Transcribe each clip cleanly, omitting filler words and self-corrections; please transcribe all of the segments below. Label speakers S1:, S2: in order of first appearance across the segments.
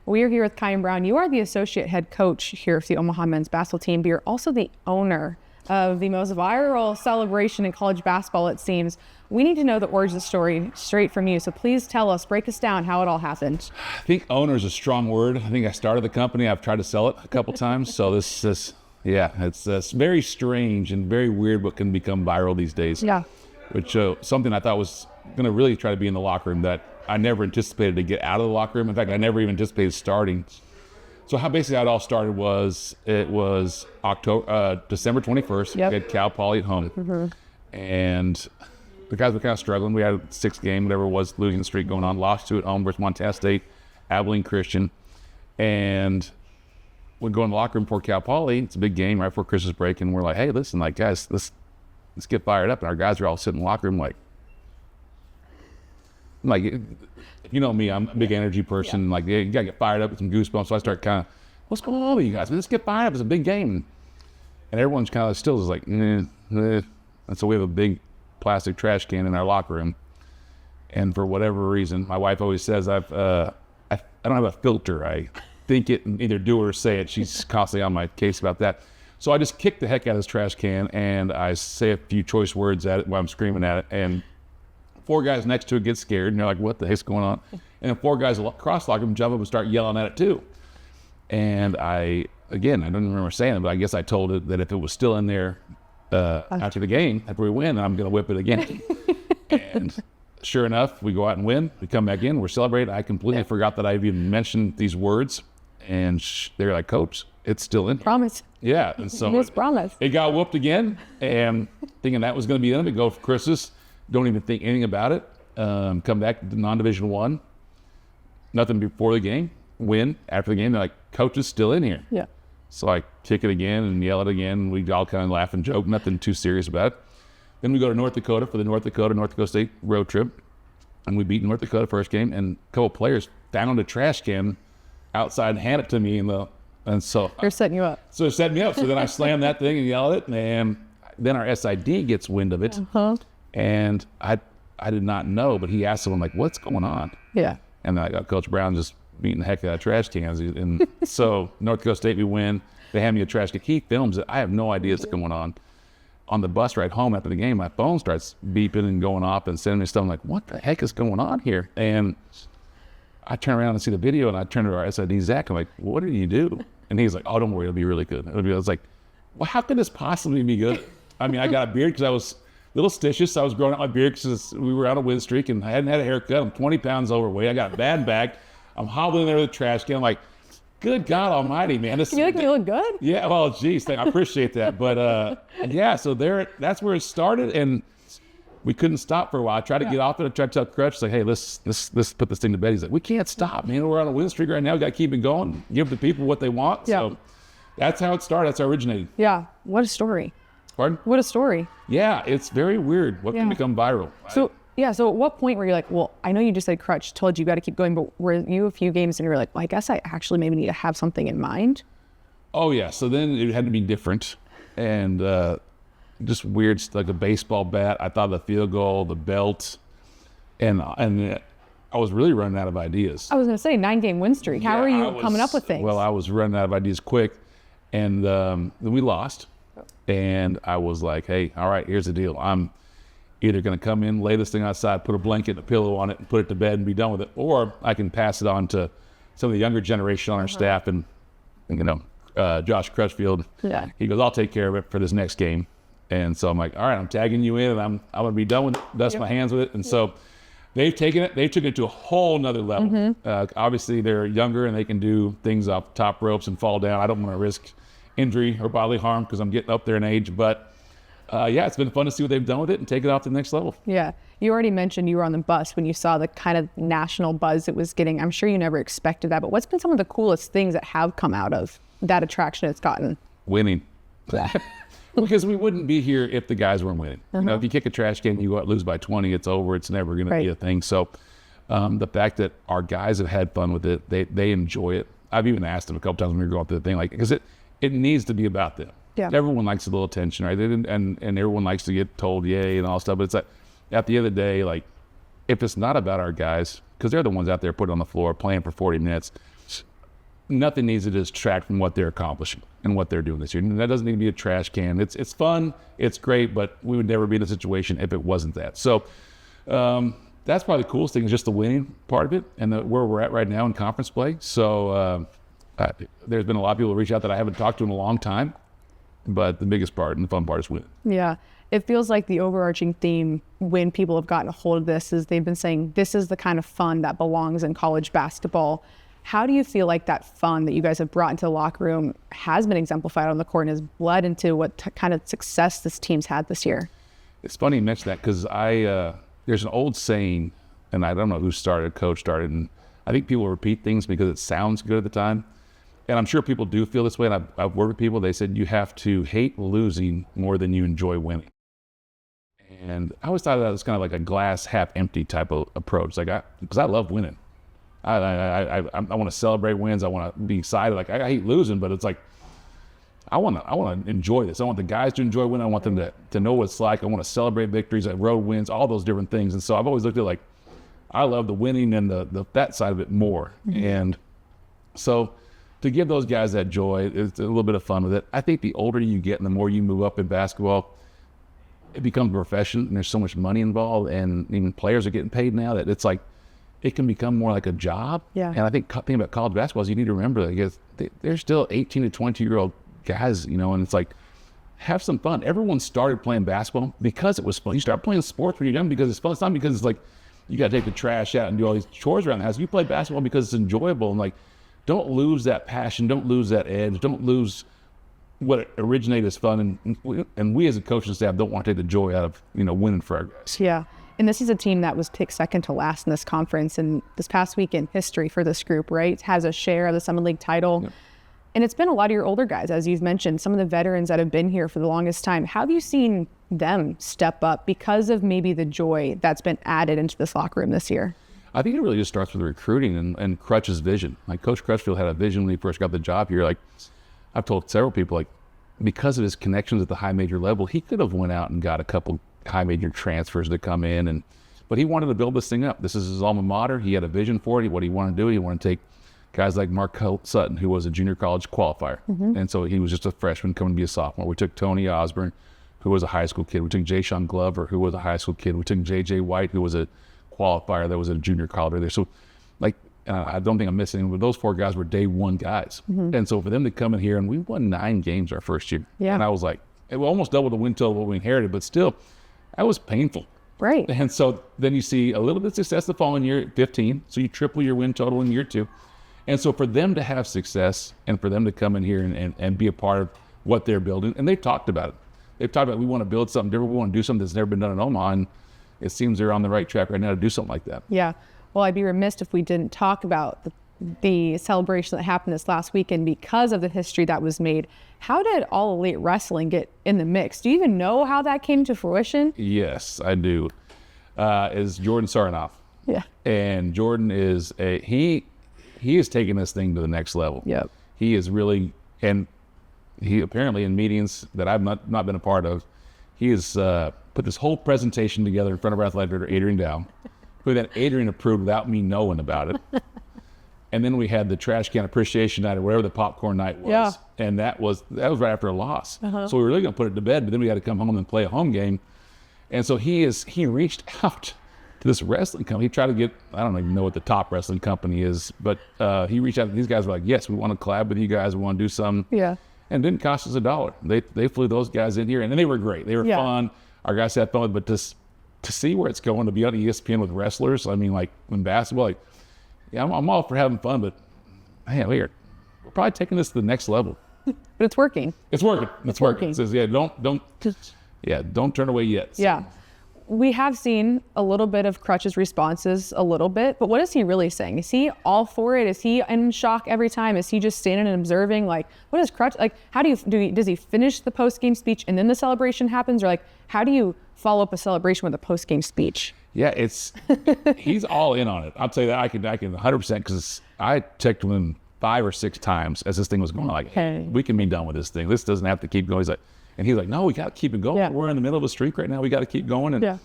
S1: We are here with Kyan Brown. You are the associate head coach here for the Omaha men's basketball team, but you're also the owner of the most viral celebration in college basketball, it seems. We need to know the origin story straight from you. So please tell us, break us down how it all happened.
S2: I think owner is a strong word. I think I started the company. I've tried to sell it a couple times. So it's very strange and very weird what can become viral these days.
S1: Yeah.
S2: Which something I thought was going to really try to be in the locker room that I never anticipated to get out of the locker room. In fact, I never even anticipated starting. So how it all started was, it was December 21st.
S1: Yep.
S2: We had Cal Poly at home.
S1: Mm-hmm.
S2: And the guys were kind of struggling. We had a 6 game, whatever it was, losing streak going on. Lost 2 at home versus Montana State, Abilene Christian. And we'd go in the locker room for Cal Poly. It's a big game right before Christmas break. And we're like, hey, listen, like, guys, let's get fired up. And our guys are all sitting in the locker room like, you know me, I'm a big energy person. Yeah. Like, you gotta get fired up with some goosebumps. So I start kind of, what's going on with you guys? Let's get fired up. It's a big game. And everyone's kind of still just like, And so we have a big plastic trash can in our locker room. And for whatever reason, my wife always says I don't have a filter. I think it and either do it or say it. She's constantly on my case about that. So I just kick the heck out of this trash can and I say a few choice words at it while I'm screaming at it. And 4 guys next to it get scared and they're like, what the heck's going on? And then 4 guys across the locker room jump up and start yelling at it too. And I don't remember saying it, but I guess I told it that if it was still in there after the game, after we win, I'm going to whip it again. And sure enough, we go out and win. We come back in, we're celebrating. I completely forgot that I even mentioned these words. And they're like, Coach, it's still in here.
S1: Promise.
S2: Yeah. And so
S1: promise.
S2: It got whooped again. And thinking that was going to be the end, we go for Christmas. Don't even think anything about it. Come back to non-division 1. Nothing before the game. Win. After the game, they're like, Coach is still in here.
S1: Yeah.
S2: So I kick it again and yell it again. We all kind of laugh and joke. Nothing too serious about it. Then we go to North Dakota for the North Dakota State road trip. And we beat North Dakota first game. And a couple players found a trash can outside and handed it to me. And so
S1: they're setting you up.
S2: So they're setting me up. So then I slam that thing and yell it. And then our SID gets wind of it.
S1: Uh-huh.
S2: And I did not know, but he asked someone like, what's going on?
S1: Yeah.
S2: And I got Coach Brown just beating the heck out of trash cans. And so North Dakota State, we win. They hand me a trash can. He films it. I have no idea what's going on. On the bus ride home after the game, my phone starts beeping and going off and sending me stuff. I'm like, what the heck is going on here? And I turn around and see the video and I turn to our SID, Zach. I'm like, what did you do? And he's like, oh, don't worry. It'll be really good. I was like, well, how could this possibly be good? I mean, I got a beard because I was little stitches. I was growing out my beard because we were out of win streak and I hadn't had a haircut. I'm 20 pounds overweight. I got a bad back. I'm hobbling there with a trash can. I'm like, good God Almighty, man.
S1: You look good?
S2: Yeah. Well, geez, I appreciate that. But yeah, so that's where it started, and we couldn't stop for a while. I tried to get off it. I tried to tell Crutch, like, hey, let's put this thing to bed. He's like, we can't stop, man. We're on a win streak right now. We got to keep it going. Give the people what they want. Yeah. So that's how it started. That's how it originated.
S1: Yeah. What a story.
S2: Pardon?
S1: What a story.
S2: Yeah, it's very weird what can become viral.
S1: So at what point were you like, well, I know you just said Crutch told you got to keep going, but were you a few games and you were like, well, I guess I actually maybe need to have something in mind? Oh, yeah. So then it had to be different and just weird, like a baseball bat. I thought the field goal, the belt, and I was really running out of ideas. I was going to say 9-game win streak. How are you coming up with things? Well, I was running out of ideas quick, and then we lost. And I was like, hey, all right, here's the deal. I'm either going to come in, lay this thing outside, put a blanket and a pillow on it and put it to bed and be done with it, or I can pass it on to some of the younger generation on our staff and Josh Crutchfield. Yeah. He goes, I'll take care of it for this next game. And so I'm like, all right, I'm tagging you in and I'm going to be done with it, dust my hands with it. And so they took it to a whole nother level. Mm-hmm. Obviously, they're younger and they can do things off top ropes and fall down. I don't want to risk injury or bodily harm because I'm getting up there in age, but it's been fun to see what they've done with it and take it off to the next level. Yeah, you already mentioned you were on the bus when you saw the kind of national buzz it was getting. I'm sure you never expected that, but what's been some of the coolest things that have come out of that attraction it's gotten? Winning. Because we wouldn't be here if the guys weren't winning. Uh-huh. If you kick a trash can, you go out, lose by 20, it's over. It's never going to be a thing. So the fact that our guys have had fun with it, they enjoy it. I've even asked them a couple times when we were going through the thing, because it needs to be about them. Yeah. Everyone likes a little attention, right? And everyone likes to get told yay and all stuff. But it's like, at the end of the day, like, if it's not about our guys, because they're the ones out there putting on the floor, playing for 40 minutes,
S2: nothing needs to distract from what they're accomplishing and what they're doing this year. And that doesn't need to be a trash can. It's fun, it's great, but we would never be in a situation if it wasn't that. So that's probably the coolest thing, is just the winning part of it and where we're at right now in conference play. So there's been a lot of people who reach out that I haven't talked to in a long time, but the biggest part and the fun part is winning.
S1: Yeah. It feels like the overarching theme when people have gotten a hold of this is they've been saying this is the kind of fun that belongs in college basketball. How do you feel like that fun that you guys have brought into the locker room has been exemplified on the court and has bled into what kind of success this team's had this year?
S2: It's funny you mention that, because there's an old saying, and I don't know who started, coach started, and I think people repeat things because it sounds good at the time. And I'm sure people do feel this way, and I've worked with people, they said you have to hate losing more than you enjoy winning. And I always thought that was kind of like a glass half empty type of approach, like because I love winning. I want to celebrate wins. I want to be excited. Like I hate losing, but it's like I want to enjoy this. I want the guys to enjoy winning. I want them to know what it's like. I want to celebrate victories, like road wins, all those different things. And so I've always looked at like I love the winning and that side of it more. Mm-hmm. And so to give those guys that joy, it's a little bit of fun with it. I think the older you get and the more you move up in basketball, it becomes a profession, and there's so much money involved, and even players are getting paid now that it's like it can become more like a job.
S1: Yeah.
S2: And I think the thing about college basketball is you need to remember that they're still 18 to 22-year-old guys, and it's like, have some fun. Everyone started playing basketball because it was fun. You start playing sports when you're young because it's fun. It's not because it's like you got to take the trash out and do all these chores around the house. You play basketball because it's enjoyable, and like, don't lose that passion. Don't lose that edge. Don't lose what originated as fun, and we as a coaching staff don't want to take the joy out of winning for our guys.
S1: Yeah, and this is a team that was picked second to last in this conference, and this past week in history for this group, right, has a share of the Summit League title. Yep. And it's been a lot of your older guys, as you've mentioned, some of the veterans that have been here for the longest time. How have you seen them step up because of maybe the joy that's been added into this locker room this year? I
S2: think it really just starts with recruiting and Crutch's vision. Like Coach Crutchfield had a vision when he first got the job here. Like I've told several people, like because of his connections at the high major level, he could have went out and got a couple high major transfers to come in, but he wanted to build this thing up. This is his alma mater. He had a vision for it. What he wanted to do, he wanted to take guys like Mark Sutton, who was a junior college qualifier. Mm-hmm. And so he was just a freshman coming to be a sophomore. We took Tony Osborne, who was a high school kid. We took Jay-Sean Glover, who was a high school kid. We took J.J. White, who was a qualifier that was a junior college there. So like, I don't think I'm missing anyone, but those four guys were day one guys. Mm-hmm. And so for them to come in here, and we won 9 games our first year. Yeah. And I was like, it almost doubled the win total what we inherited, but still, that was painful.
S1: Right.
S2: And so then you see a little bit of success the following year at 15. So you triple your win total in year 2. And so for them to have success and for them to come in here and be a part of what they're building, and they've talked about it. They've talked about, we want to build something different. We want to do something that's never been done in Omaha. And it seems they're on the right track right now to do something like that.
S1: Yeah. Well, I'd be remiss if we didn't talk about the celebration that happened this last weekend because of the history that was made. How did All Elite Wrestling get in the mix? Do you even know how that came to fruition?
S2: Yes, I do. Is Jordan Sarnoff.
S1: Yeah.
S2: And Jordan is he is taking this thing to the next level.
S1: Yep.
S2: He is really, and he apparently in meetings that I've not been a part of, he has put this whole presentation together in front of our athletic director, Adrian Dow, who then Adrian approved without me knowing about it. And then we had the trash can appreciation night or whatever the popcorn night was. Yeah. And that was right after a loss. Uh-huh. So we were really going to put it to bed, but then we had to come home and play a home game. And so he reached out to this wrestling company. He tried to get, I don't even know what the top wrestling company is, but he reached out. These guys were like, yes, we want to collab with you guys. We want to do something.
S1: Yeah.
S2: And it didn't cost us $1. They flew those guys in here, and they were great. They were fun. Our guys had fun, but to see where it's going, to be on ESPN with wrestlers, I mean, like in basketball, like, yeah, I'm all for having fun, but man, we're probably taking this to the next level.
S1: But it's working.
S2: It's working. It's working. It says, yeah, don't turn away yet. So.
S1: Yeah. We have seen a little bit of Crutch's responses, a little bit, but what is he really saying? Is he all for it? Is he in shock every time? Is he just standing and observing? Like, what is Crutch, like, how does he finish the post-game speech and then the celebration happens? Or like, how do you follow up a celebration with a post-game speech?
S2: Yeah, he's all in on it. I'll tell you that I can 100% because I checked with him 5 or 6 times as this thing was going on. Like, hey, we can be done with this thing. This doesn't have to keep going. He's like, no, we got to keep it going. Yeah. We're in the middle of a streak right now. We got to keep going. And yeah.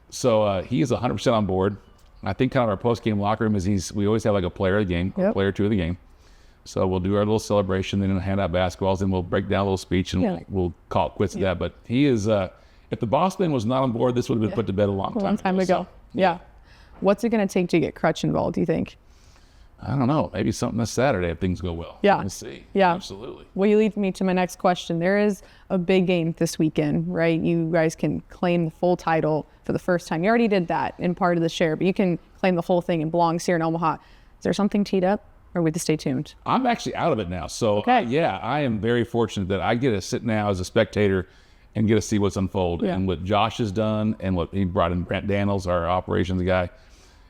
S2: So he is 100% on board. I think kind of our post-game locker room is we always have like a player of the game, yep. A player 2 of the game. So we'll do our little celebration, then hand out basketballs, then we'll break down a little speech, and we'll call it quits at that. But he is, if the boss man was not on board, this would have been put to bed a long time ago.
S1: So, yeah. What's it going to take to get Crutch involved, do you think?
S2: I don't know. Maybe something this Saturday if things go well.
S1: Yeah.
S2: We'll see.
S1: Yeah.
S2: Absolutely.
S1: Well, you lead me to my next question. There is a big game this weekend, right? You guys can claim the full title for the first time. You already did that in part of the share, but you can claim the whole thing and belongs here in Omaha. Is there something teed up, or would you stay tuned?
S2: I'm actually out of it now. So, yeah, I am very fortunate that I get to sit now as a spectator and get to see what's unfold. Yeah. And what Josh has done and what he brought in Brent Daniels, our operations guy,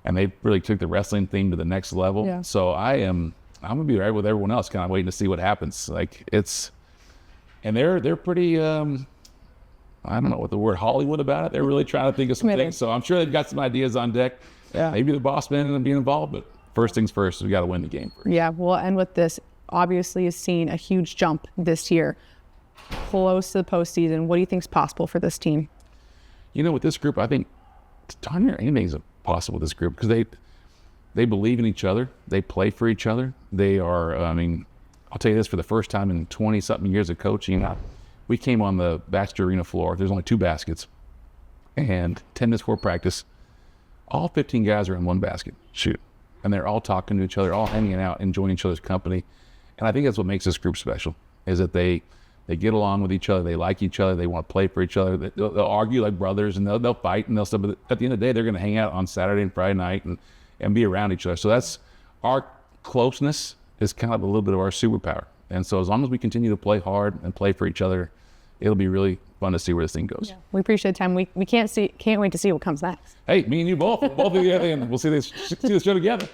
S2: and they really took the wrestling theme to the next level. Yeah. So I'm gonna be right with everyone else, kind of waiting to see what happens. Like and they're pretty I don't know what the word Hollywood about it. They're really trying to think of some things. So I'm sure they've got some ideas on deck. Yeah. Maybe the boss man and being involved, but first things first, we got to win the game first. Yeah. We'll end with this. Obviously, has seen a huge jump this year, close to the postseason. What do you think is possible for this team? You know, with this group, I think darn near anything's possible with this group because they believe in each other. They play for each other. They are, I mean, I'll tell you this, for the first time in 20-something years of coaching, we came on the Baxter Arena floor. There's only 2 baskets. And 10 minutes before practice, all 15 guys are in one basket. Shoot. And they're all talking to each other, all hanging out, enjoying each other's company. And I think that's what makes this group special, is that they get along with each other. They like each other. They want to play for each other. They'll argue like brothers, and they'll fight and they'll stuff. But at the end of the day, they're going to hang out on Saturday and Friday night and be around each other. So that's our closeness is kind of a little bit of our superpower. And so as long as we continue to play hard and play for each other, it'll be really fun to see where this thing goes. Yeah. We appreciate the time. We can't wait to see what comes next. Hey, me and you both. Both of you, and we'll see the show together.